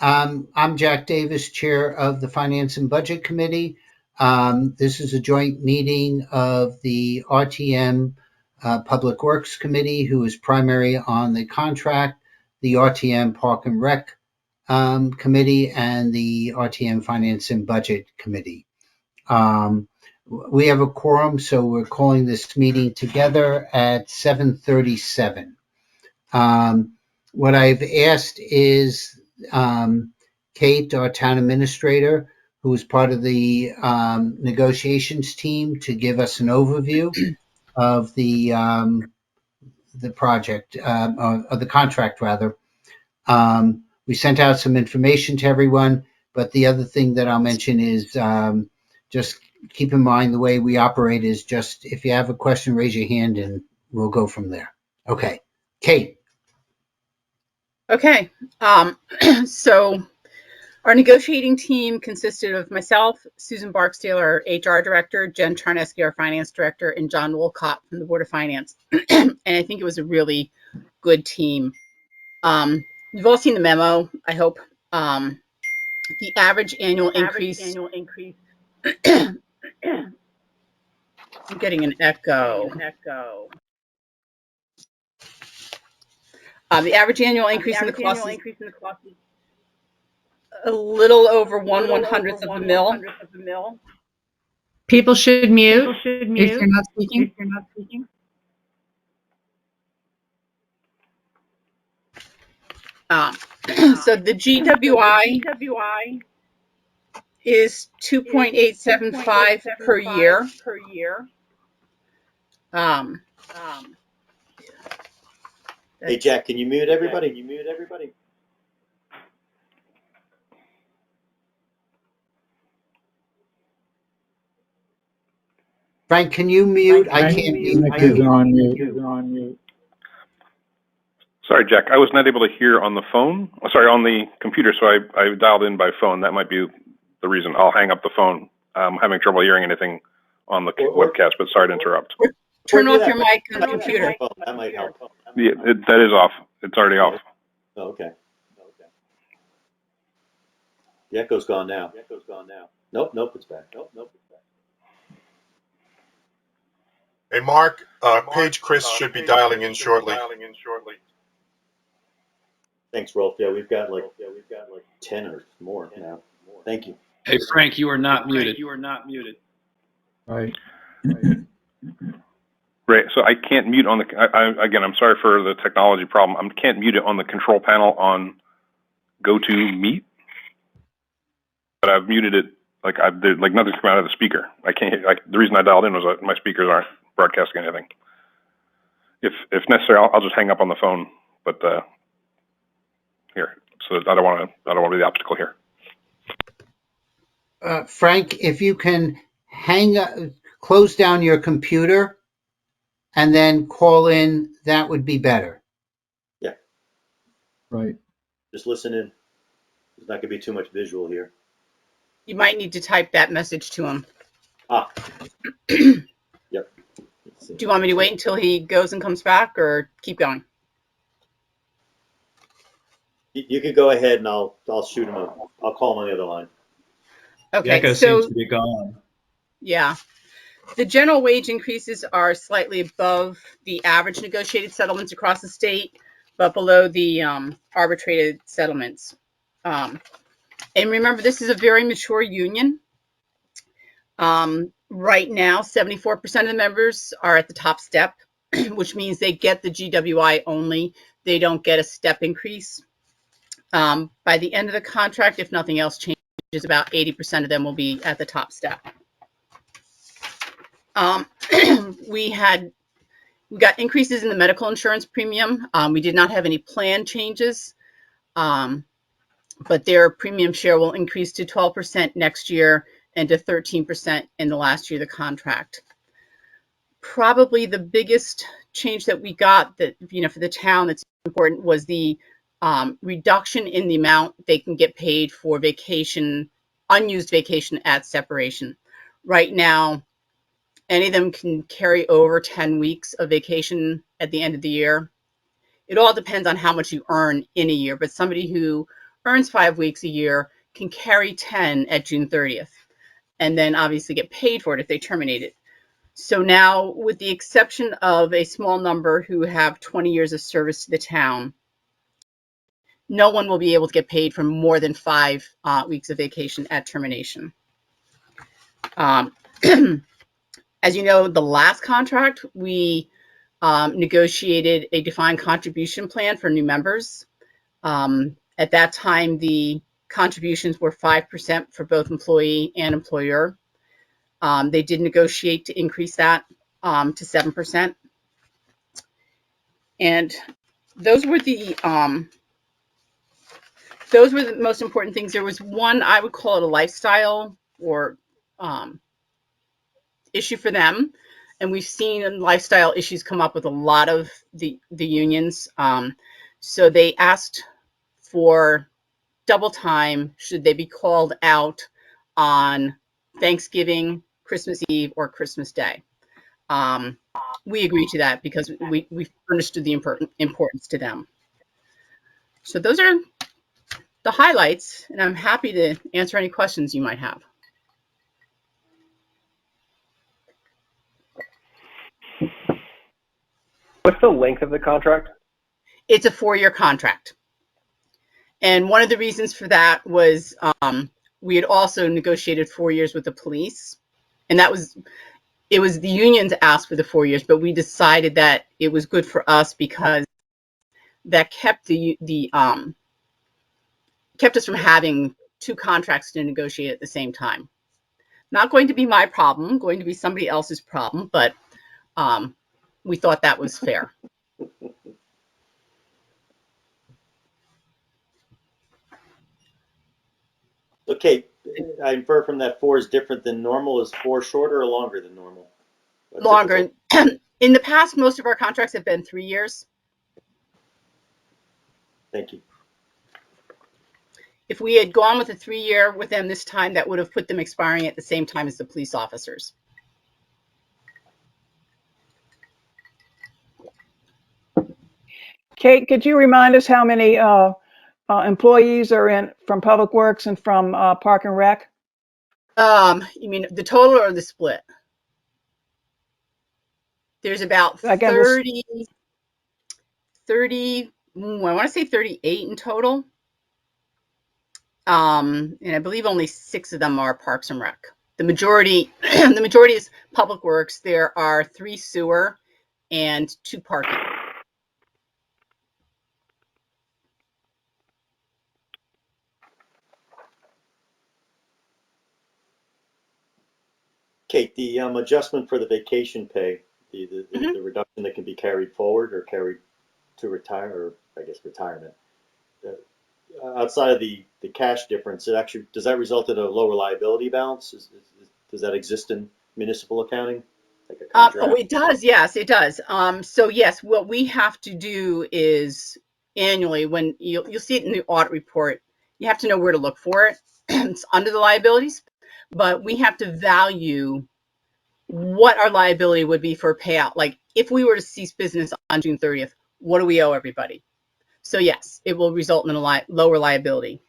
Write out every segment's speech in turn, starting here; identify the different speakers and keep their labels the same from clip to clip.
Speaker 1: I'm Jack Davis, Chair of the Finance and Budget Committee. This is a joint meeting of the RTM Public Works Committee, who is primary on the contract, the RTM Park and Rec Committee, and the RTM Finance and Budget Committee. We have a quorum, so we're calling this meeting together at 7:37. What I've asked is Kate, our town administrator, who is part of the negotiations team, to give us an overview of the project, of the contract, rather. We sent out some information to everyone, but the other thing that I'll mention is just keep in mind the way we operate is just if you have a question, raise your hand and we'll go from there. Okay. Kate.
Speaker 2: Okay. So our negotiating team consisted of myself, Susan Barksdale, our HR director, Jen Charneski, our finance director, and John Wolcott from the Board of Finance. And I think it was a really good team. You've all seen the memo, I hope. The average annual increase. I'm getting an echo. The average annual increase in the cost is a little over 1/100th of a mil.
Speaker 3: People should mute if you're not speaking.
Speaker 2: So the GWI is 2.875 per year.
Speaker 4: Hey, Jack, can you mute everybody?
Speaker 1: Frank, can you mute? I can't mute.
Speaker 5: On mute. Sorry, Jack. I was not able to hear on the phone. Sorry, on the computer, so I dialed in by phone. That might be the reason. I'll hang up the phone. I'm having trouble hearing anything on the webcast, but sorry to interrupt.
Speaker 2: Turn off your mic on the computer.
Speaker 4: That might help.
Speaker 5: Yeah, that is off. It's already off.
Speaker 4: Oh, okay. The echo's gone now. Nope, it's back.
Speaker 6: Hey, Mark, Paige Chris should be dialing in shortly.
Speaker 4: Thanks, Rolf. Yeah, we've got like 10 or more now. Thank you.
Speaker 7: Hey, Frank, you are not muted.
Speaker 5: Right. Right. So I can't mute on the. Again, I'm sorry for the technology problem. I can't mute it on the control panel on GoToMeet, but I've muted it. Like nothing's coming out of the speaker. I can't. The reason I dialed in was that my speakers aren't broadcasting anything. If necessary, I'll just hang up on the phone. But here, so I don't want to be the obstacle here.
Speaker 1: Frank, if you can close down your computer and then call in, that would be better.
Speaker 4: Yeah.
Speaker 5: Right.
Speaker 4: Just listen in. There's not going to be too much visual here.
Speaker 2: You might need to type that message to him.
Speaker 4: Yep.
Speaker 2: Do you want me to wait until he goes and comes back, or keep going?
Speaker 4: You could go ahead, and I'll shoot him up. I'll call him on the other line.
Speaker 2: Okay,
Speaker 7: Echo seems to be gone. Yeah.
Speaker 2: The general wage increases are slightly above the average negotiated settlements across the state, but below the arbitrated settlements. And remember, this is a very mature union. Right now, 74% of the members are at the top step, which means they get the GWI only. They don't get a step increase. By the end of the contract, if nothing else changes, about 80% of them will be at the top step. We got increases in the medical insurance premium. We did not have any plan changes, but their premium share will increase to 12% next year and to 13% in the last year of the contract. Probably the biggest change that we got that, for the town that's important was the reduction in the amount they can get paid for vacation, unused vacation at separation. Right now, any of them can carry over 10 weeks of vacation at the end of the year. It all depends on how much you earn in a year, but somebody who earns 5 weeks a year can carry 10 at June 30th, and then obviously get paid for it if they terminate it. So now, with the exception of a small number who have 20 years of service to the town, no one will be able to get paid for more than 5 weeks of vacation at termination. As you know, the last contract, we negotiated a defined contribution plan for new members. At that time, the contributions were 5% for both employee and employer. They did negotiate to increase that to 7%. And those were the most important things. There was one, I would call it a lifestyle or issue for them. And we've seen lifestyle issues come up with a lot of the unions. So they asked for double time should they be called out on Thanksgiving, Christmas Eve, or Christmas Day. We agreed to that because we understood the importance to them. So those are the highlights, and I'm happy to answer any questions you might have.
Speaker 8: What's the length of the contract?
Speaker 2: It's a 4-year contract. And one of the reasons for that was we had also negotiated 4 years with the police. And it was the unions asked for the 4 years, but we decided that it was good for us because that kept kept us from having 2 contracts to negotiate at the same time. Not going to be my problem, going to be somebody else's problem, but we thought that was fair.
Speaker 4: Okay, I infer from that 4 is different than normal. Is 4 shorter or longer than normal?
Speaker 2: Longer. In the past, most of our contracts have been 3 years.
Speaker 4: Thank you.
Speaker 2: If we had gone with a 3-year with them this time, that would have put them expiring at the same time as the police officers.
Speaker 3: Kate, could you remind us how many employees are in from Public Works and from Park and Rec?
Speaker 2: You mean the total or the split? There's about
Speaker 3: Again,
Speaker 2: 30, I want to say 38 in total. And I believe only 6 of them are Parks and Rec. The majority is Public Works. There are 3 sewer and 2 parking.
Speaker 4: Kate, the adjustment for the vacation pay, the reduction that can be carried forward or carried to retire, or I guess retirement. Outside of the cash difference, does that result in a lower liability balance? Does that exist in municipal accounting? Like a contract?
Speaker 2: Oh, it does. Yes, it does. So yes, what we have to do is annually, when you'll see it in the audit report, you have to know where to look for it. It's under the liabilities, but we have to value what our liability would be for a payout. Like if we were to cease business on June 30th, what do we owe everybody? So yes, it will result in a lower liability.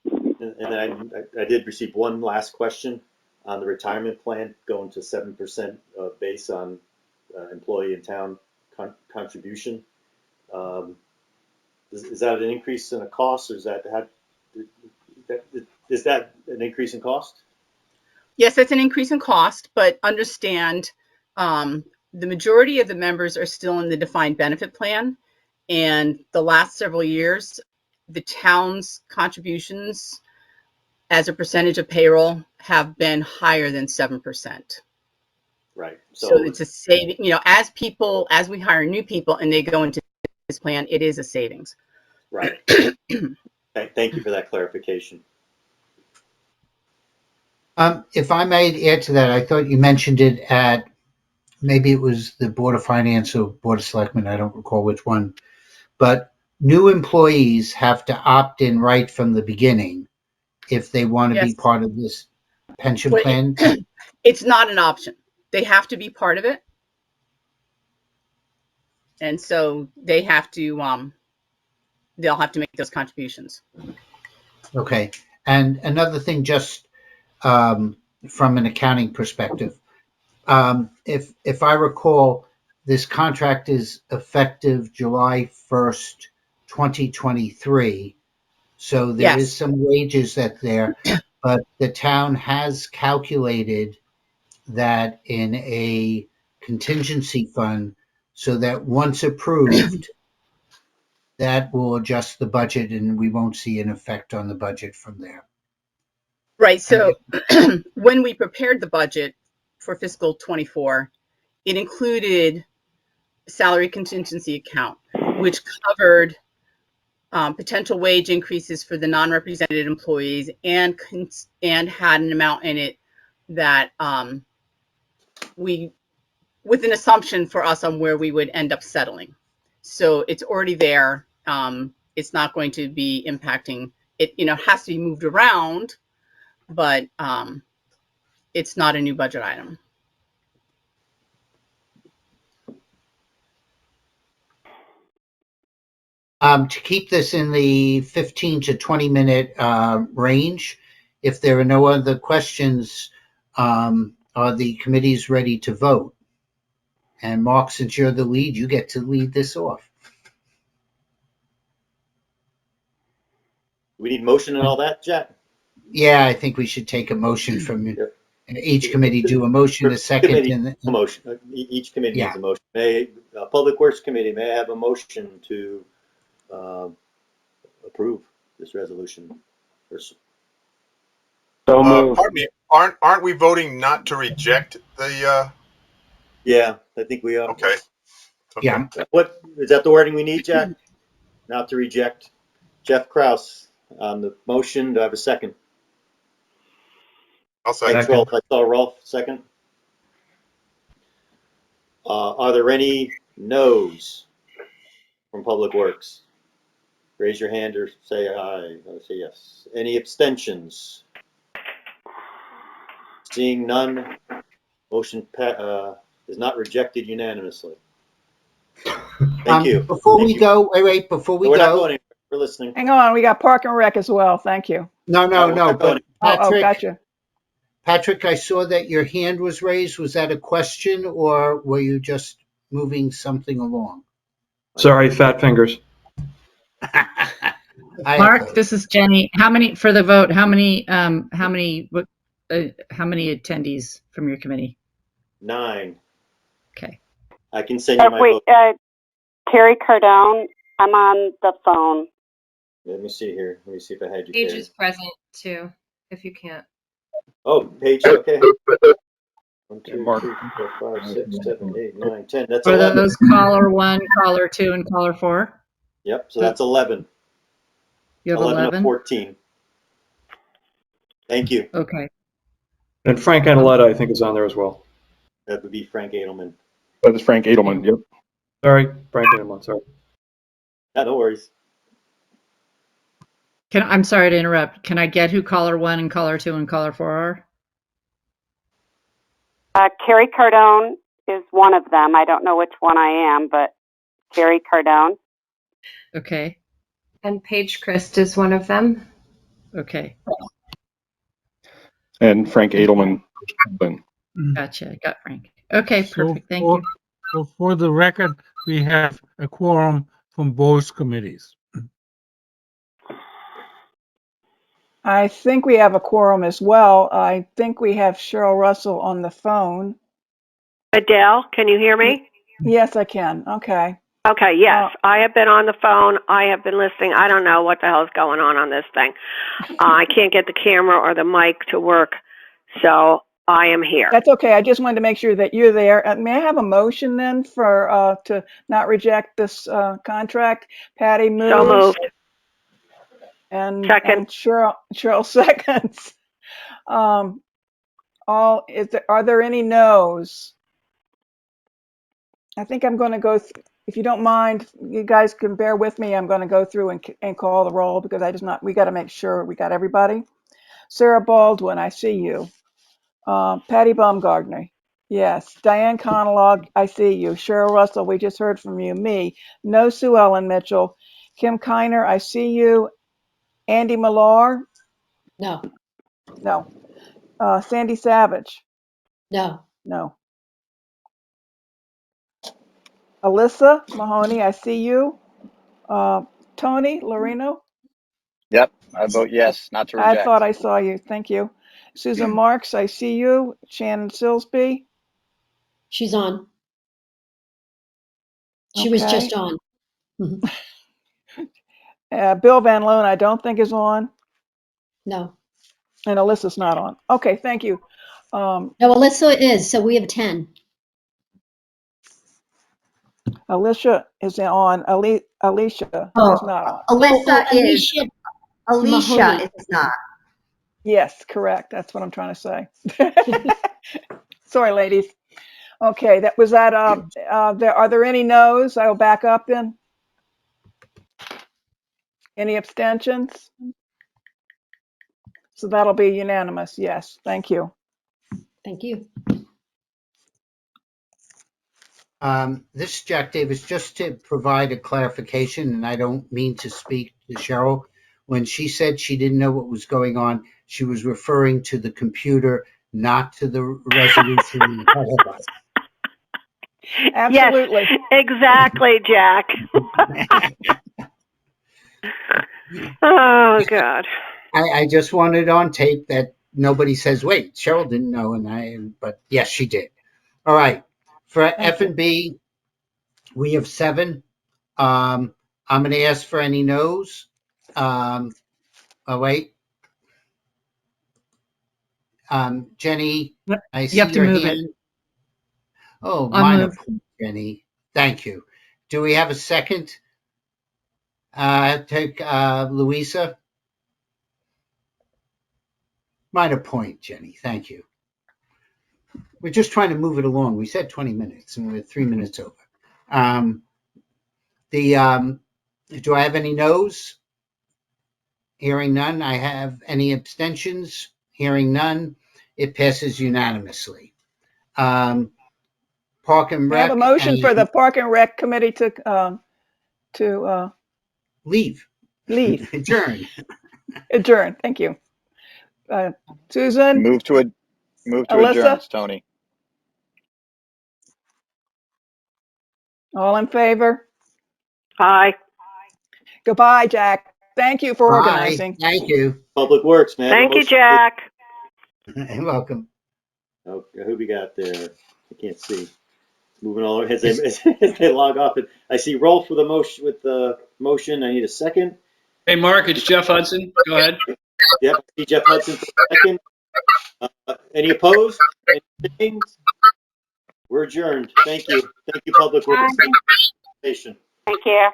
Speaker 4: And then I did receive one last question on the retirement plan going to 7% based on employee and town contribution. Is that an increase in a cost, or is that an increase in cost?
Speaker 2: Yes, that's an increase in cost, but understand the majority of the members are still in the defined benefit plan. And the last several years, the town's contributions as a percentage of payroll have been higher than 7%.
Speaker 4: Right.
Speaker 2: So it's a saving, as we hire new people and they go into this plan, it is a savings.
Speaker 4: Right. Thank you for that clarification.
Speaker 1: If I may add to that, I thought you mentioned it at, maybe it was the Board of Finance or Board of Selectmen, I don't recall which one, but new employees have to opt in right from the beginning if they want to be part of this pension plan.
Speaker 2: It's not an option. They have to be part of it. And so they have to they'll have to make those contributions.
Speaker 1: Okay. And another thing, just from an accounting perspective, if I recall, this contract is effective July 1st, 2023. So there is
Speaker 2: Yes.
Speaker 1: some wages that there, but the town has calculated that in a contingency fund so that once approved, that will adjust the budget and we won't see an effect on the budget from there.
Speaker 2: Right. So when we prepared the budget for fiscal 24, it included a salary contingency account, which covered potential wage increases for the non-represented employees and had an amount in it that with an assumption for us on where we would end up settling. So it's already there. It's not going to be impacting it. You know, it has to be moved around, but it's not a new budget item.
Speaker 1: To keep this in the 15 to 20 minute range, if there are no other questions, are the committees ready to vote? And Mark, since you're the lead, you get to lead this off.
Speaker 4: We need motion and all that, Jack?
Speaker 1: Yeah, I think we should take a motion from each committee, do a motion, a second.
Speaker 4: Committee,
Speaker 1: and
Speaker 4: a motion. Each committee
Speaker 1: Yeah.
Speaker 4: needs a motion. Public Works Committee, may I have a motion to approve this resolution?
Speaker 8: So moved.
Speaker 6: Pardon me, aren't we voting not to reject the,
Speaker 4: Yeah, I think we are.
Speaker 6: okay.
Speaker 1: Yeah.
Speaker 4: What, is that the wording we need, Jack? Not to reject. Jeff Kraus on the motion. Do I have a second?
Speaker 6: I'll
Speaker 4: Thanks,
Speaker 6: second.
Speaker 4: Rolf. I saw Rolf second. Are there any no's from Public Works? Raise your hand or say aye. Or say yes. Any abstentions? Seeing none, motion is not rejected unanimously. Thank you.
Speaker 1: Before
Speaker 4: Thank
Speaker 1: we
Speaker 4: you.
Speaker 1: go, wait, before we
Speaker 4: No, we're not
Speaker 1: go.
Speaker 4: going anywhere. We're listening.
Speaker 3: Hang on, we got Park and Rec as well. Thank you.
Speaker 1: No,
Speaker 4: we're not
Speaker 1: but
Speaker 4: going
Speaker 1: Patrick,
Speaker 3: Gotcha.
Speaker 1: Patrick, I saw that your hand was raised. Was that a question or were you just moving something along?
Speaker 7: Sorry, fat fingers.
Speaker 9: Mark, this is Jenny. How many for the vote? How many attendees from your committee?
Speaker 4: 9.
Speaker 9: Okay.
Speaker 4: I can send you my vote.
Speaker 10: Carrie Cardone, I'm on the phone.
Speaker 4: Let me see here. Let me see if I had you.
Speaker 11: Paige
Speaker 4: Carrie.
Speaker 11: is present too, if you can't.
Speaker 4: Oh, Paige, okay. 1, 2,
Speaker 7: Mark.
Speaker 4: 3, 4, 5, 6, 7, 8, 9, 10. That's
Speaker 9: For
Speaker 4: 11.
Speaker 9: those caller 1, caller 2, and caller 4?
Speaker 4: Yep, so that's 11.
Speaker 9: You have
Speaker 4: 11 of
Speaker 9: 11?
Speaker 4: 14. Thank you.
Speaker 9: Okay.
Speaker 7: And Frank Analetta, I think, is on there as well.
Speaker 4: That would be Frank Edelman.
Speaker 5: That is Frank Edelman. Yep.
Speaker 7: Sorry, Frank Analetta, sorry.
Speaker 4: Yeah, no worries.
Speaker 9: I'm sorry to interrupt. Can I get who caller 1 and caller 2 and caller 4 are?
Speaker 10: Carrie Cardone is one of them. I don't know which one I am, but Carrie Cardone.
Speaker 9: Okay.
Speaker 11: And Paige Christ is one of them.
Speaker 9: Okay.
Speaker 5: And Frank Edelman.
Speaker 9: Gotcha. Got Frank. Okay, perfect. Thank you.
Speaker 12: So for the record, we have a quorum from both committees.
Speaker 3: I think we have a quorum as well. I think we have Cheryl Russell on the phone.
Speaker 10: Adele, can you hear me?
Speaker 3: Yes, I can. Okay.
Speaker 10: Okay, yes. I have been on the phone. I have been listening. I don't know what the hell is going on this thing. I can't get the camera or the mic to work, so I am here.
Speaker 3: That's okay. I just wanted to make sure that you're there. May I have a motion then for to not reject this contract? Patty moves.
Speaker 10: So moved.
Speaker 3: And
Speaker 10: Second.
Speaker 3: And Cheryl seconds. Are there any no's? I think I'm going to go. If you don't mind, you guys can bear with me. I'm going to go through and call the roll because we got to make sure we got everybody. Sarah Baldwin, I see you. Patty Baumgartner, yes. Diane Conalog, I see you. Cheryl Russell, we just heard from you. Me, no. Sue Ellen Mitchell. Kim Kiner, I see you. Andy Millar?
Speaker 13: No.
Speaker 3: No. Sandy Savage?
Speaker 13: No.
Speaker 3: No. Alyssa Mahoney, I see you. Tony Lorino?
Speaker 14: Yep, I vote yes, not to
Speaker 3: I
Speaker 14: reject.
Speaker 3: thought I saw you. Thank you. Susan Marks, I see you. Shannon Silsby?
Speaker 13: She's on. She was just on.
Speaker 3: Bill Van Loon, I don't think is on.
Speaker 13: No.
Speaker 3: And Alyssa's not on. Okay, thank you.
Speaker 13: No, Alyssa is, so we have 10.
Speaker 3: Alicia is on. Alicia is not on.
Speaker 15: Alyssa is. Alicia
Speaker 13: Mahoney.
Speaker 15: is not.
Speaker 3: Yes, correct. That's what I'm trying to say. Sorry, ladies. Okay, that was that. Are there any no's? I will back up then. Any abstentions? So that'll be unanimous. Yes, thank you.
Speaker 13: Thank you.
Speaker 1: This is Jack Davis. Just to provide a clarification, and I don't mean to speak to Cheryl. When she said she didn't know what was going on, she was referring to the computer, not to the resolution.
Speaker 3: Absolutely.
Speaker 10: Yes, exactly, Jack. Oh, God.
Speaker 1: I just wanted on tape that nobody says, wait, Cheryl didn't know, but yes, she did. All right. For F&B, we have 7. I'm going to ask for any no's. Wait. Jenny, I see
Speaker 9: You have to
Speaker 1: your
Speaker 9: move
Speaker 1: hand.
Speaker 9: it.
Speaker 1: Oh,
Speaker 9: I'll
Speaker 1: minor
Speaker 9: move.
Speaker 1: point, Jenny. Thank you. Do we have a second? Take Louisa. Minor point, Jenny. Thank you. We're just trying to move it along. We said 20 minutes, and we're 3 minutes over. Do I have any no's? Hearing none. I have any abstentions? Hearing none. It passes unanimously. Park and
Speaker 3: We have
Speaker 1: Rec.
Speaker 3: a motion for the Park and Rec Committee to
Speaker 1: leave.
Speaker 3: Leave.
Speaker 1: Adjourn.
Speaker 3: Adjourn. Thank you. Susan?
Speaker 14: Move to
Speaker 3: Alyssa?
Speaker 14: adjourn, Tony.
Speaker 3: All in favor?
Speaker 10: Aye.
Speaker 3: Goodbye, Jack. Thank you for organizing.
Speaker 1: Thank you.
Speaker 4: Public Works, man.
Speaker 10: Thank you, Jack.
Speaker 1: You're welcome.
Speaker 4: Okay, who we got there? I can't see. Moving all over as they log off. I see Rolf with the motion. I need a second.
Speaker 16: Hey, Mark, it's Jeff Hudson. Go ahead.
Speaker 4: Yep, I see Jeff Hudson for a second. Any opposed? Any We're adjourned. Thank you. Thank you, Public Works.
Speaker 10: Take care.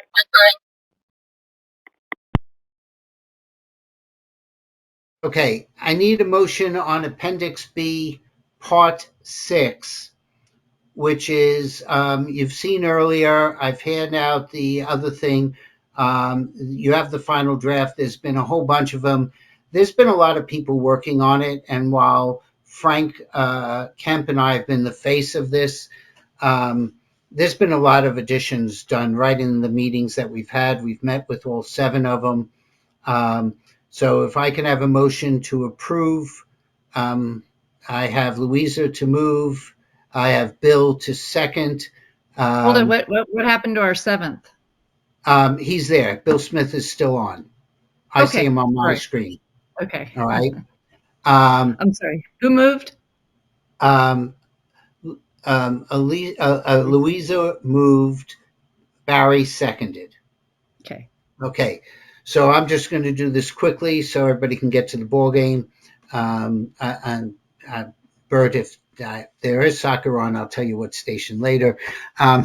Speaker 1: Okay, I need a motion on Appendix B, Part 6, which is, you've seen earlier, I've handed out the other thing. You have the final draft. There's been a whole bunch of them. There's been a lot of people working on it, and while Frank Kemp and I have been the face of this, there's been a lot of additions done right in the meetings that we've had. We've met with all 7 of them. So if I can have a motion to approve, I have Louisa to move. I have Bill to second.
Speaker 9: Hold it. What happened to our 7th?
Speaker 1: He's there. Bill Smith is still on. I see him on my screen.
Speaker 9: Okay.
Speaker 1: All right.
Speaker 9: I'm sorry. Who moved?
Speaker 1: Louisa moved. Barry seconded.
Speaker 9: Okay.
Speaker 1: Okay. So I'm just going to do this quickly so everybody can get to the ball game. Bert, if there is soccer on, I'll tell you what station later. So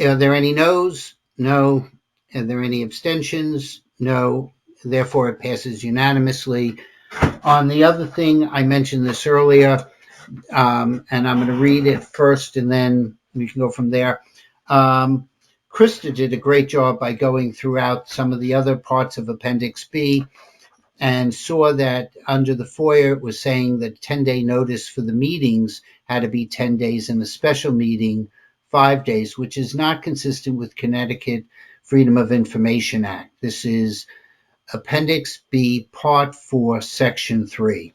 Speaker 1: are there any no's? No. Are there any abstentions? No. Therefore, it passes unanimously. On the other thing, I mentioned this earlier, and I'm going to read it first, and then we can go from there. Krista did a great job by going throughout some of the other parts of Appendix B. and saw that under the FOIA it was saying that 10-day notice for the meetings had to be 10 days and a special meeting 5 days, which is not consistent with Connecticut Freedom of Information Act. This is Appendix B, Part 4, Section 3.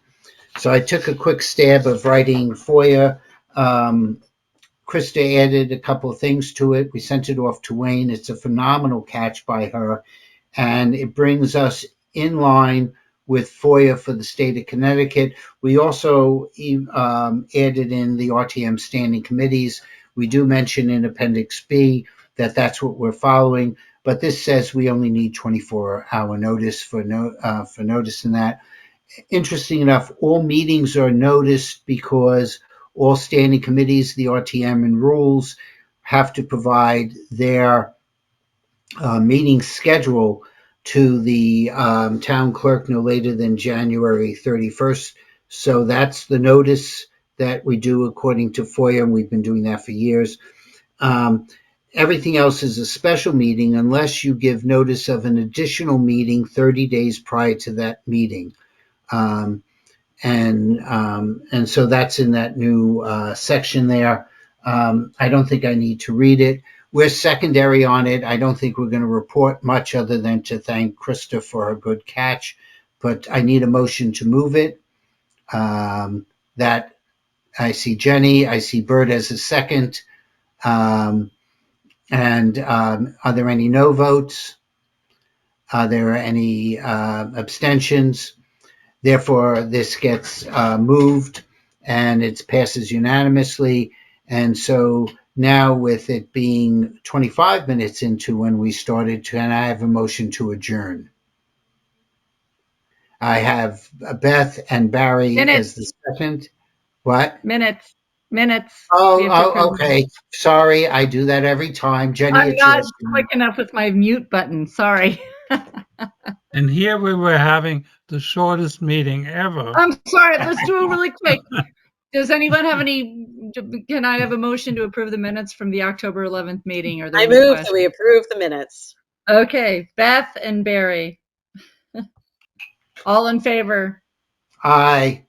Speaker 1: So I took a quick stab of writing FOIA. Krista added a couple of things to it. We sent it off to Wayne. It's a phenomenal catch by her, and it brings us in line with FOIA for the state of Connecticut. We also added in the RTM standing committees. We do mention in Appendix B that that's what we're following, but this says we only need 24-hour notice for noticing that. Interesting enough, all meetings are noticed because all standing committees, the RTM and rules, have to provide their meeting schedule to the town clerk no later than January 31st. So that's the notice that we do according to FOIA, and we've been doing that for years. Everything else is a special meeting unless you give notice of an additional meeting 30 days prior to that meeting. And so that's in that new section there. I don't think I need to read it. We're secondary on it. I don't think we're going to report much other than to thank Krista for her good catch, but I need a motion to move it. That I see Jenny, I see Bert as a second. Are there any no votes? Are there any abstentions? Therefore, this gets moved and it passes unanimously. And so now, with it being 25 minutes into when we started, can I have a motion to adjourn? I have Beth and Barry as the second. What?
Speaker 9: Minutes.
Speaker 1: Oh, okay. Sorry, I do that every time. Jenny,
Speaker 9: I'm
Speaker 1: it's
Speaker 9: not
Speaker 1: yours.
Speaker 9: quick enough with my mute button. Sorry.
Speaker 12: And here we were having the shortest meeting ever.
Speaker 9: I'm sorry. Let's do it really quick. Does anyone have any? Can I have a motion to approve the minutes from the October 11th meeting? Or
Speaker 17: I move that we approve the minutes.
Speaker 9: Okay, Beth and Barry. All in favor?
Speaker 1: Aye.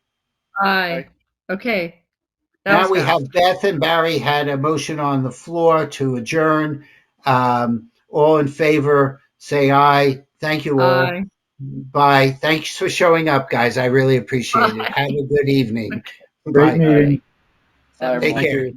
Speaker 9: Aye. Okay.
Speaker 1: Now we have Beth and Barry had a motion on the floor to adjourn. All in favor, say aye. Thank you all.
Speaker 9: Aye.
Speaker 1: Bye. Thanks for showing up, guys. I really appreciate it. Have a good evening.
Speaker 7: Great
Speaker 1: Bye.
Speaker 7: meeting.
Speaker 1: Take care.